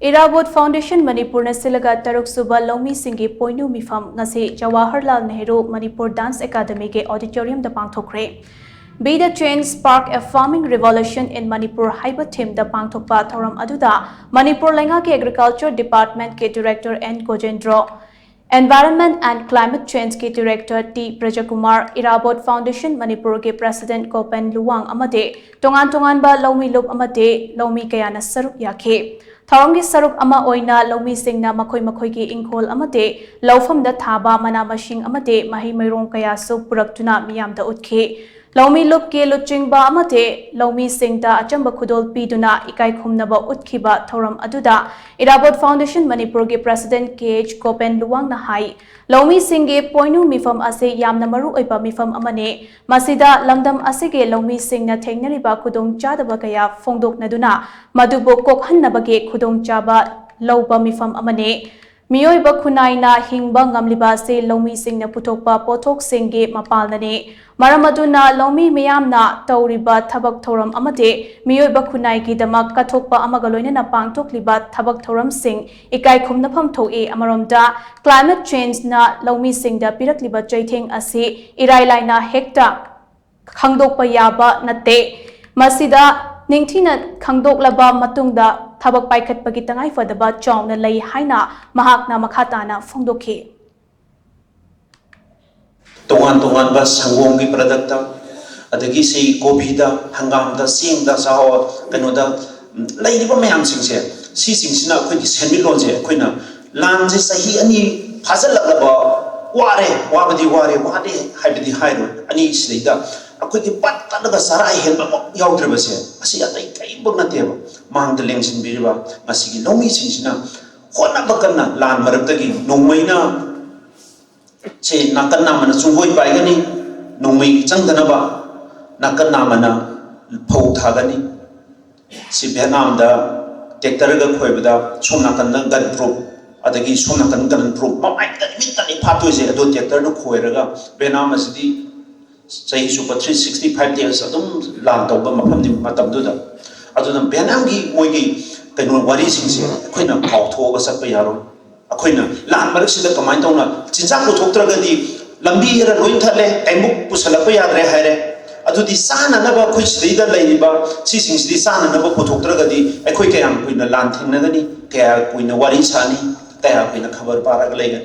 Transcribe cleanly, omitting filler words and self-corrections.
Irabot Foundation Manipur na Shillaga Taruk Shuba Loumee Shing Poinu Meepham ngasi JAWAHARLAL NEHRU Manipur Dance Academy ke Auditorium da Pangthokkhre. Be the change spark a farming revolution in Manipur haiba theme da Pangthokpa thoram aduda Manipur Lenga ke Agriculture Department ke Director N Gojendro, Environment and Climate Change ke Director T Prajakumar, Irabot Foundation Manipur ke President Kopen Luwang amade tongan ba Loumee Lup amade Loumee kayana saruk yakhe. Tharangi saruk ama oina Loumee Shingna makhoi ki ingkhol amade laufam da thaba mana mashing amade mahi mairong kaya su puraktuna miyam da utke. Loumee Lup ke luchingba amade Loumee Shing da achamba khudol piduna ikai khumnaba utkiba thoram aduda Irabot Foundation Manipur ke President KH Kopen Luwang na hai Loumee Shing ge Poinu Meepham ase yamna maru oiba Meepham amane masida lamdam ase ge Loumee Shing na thengnariba khudong chadaba kaya phongdoknaduna madubo kokhanaba ge khudong chaba lauba Meepham amane Miyoiba Khunaina hingba ngamliba se Loumee Shing na puthokpa pothok singge mapalnane Maramaduna Loumee miyamna tauriba thabak thoram amade Miyoiba Khunai gi damak kathokpa amaga loinana pangthokliba thabak thoram sing ikai khumnafam thoe amaromda climate change na Loumee Shing da pirakliba chaitheng ase irailaina hekta khangdokpa yaba nate masida ningthina khangdoklaba matungda thabak paikhatpagi tangai fadaba chawna lei haina mahakna makhatana phongdokhe Tongan ba sangwong gi product adagi sei kobi da hangam da sing da saho kanoda lairiba mayam singse si singsina khoi gi senmilon je khoina lang je sahi ani phazalaba ware wade haibidi hairo ani sida akhoi gi pat tanaga sarai helba yaudreba se asi atai kai bugna teba mang da lengsin biriba masigi Loumee singsina khona bakanna lan marabtagi nongmaina se nakan namana sungoi paigani nongmei changdanaba nakan namana phau thagani si Vietnam da tractor ga khoibada som nakan na gan proof adagi som nakan gan proof mamai da mitani phatoi je ado tractor no khoiraga Vietnam asidi sei super 365 days adum lan tawba mafam ni matam du da aduna Vietnam gi moi gi kaino wari singse khoina phau thoga sakpa yaro akoina lan marak sida kamai tawna chinjak puthoktragadi lambi era loin thale kaimuk pusalakpa yadre haire adudi sana naba khoi sida leiriba si singsidi sana naba puthoktragadi akhoi kayam kuina lan thingnagani kaya kuina wari sani kaya kuina khabar paraga leiga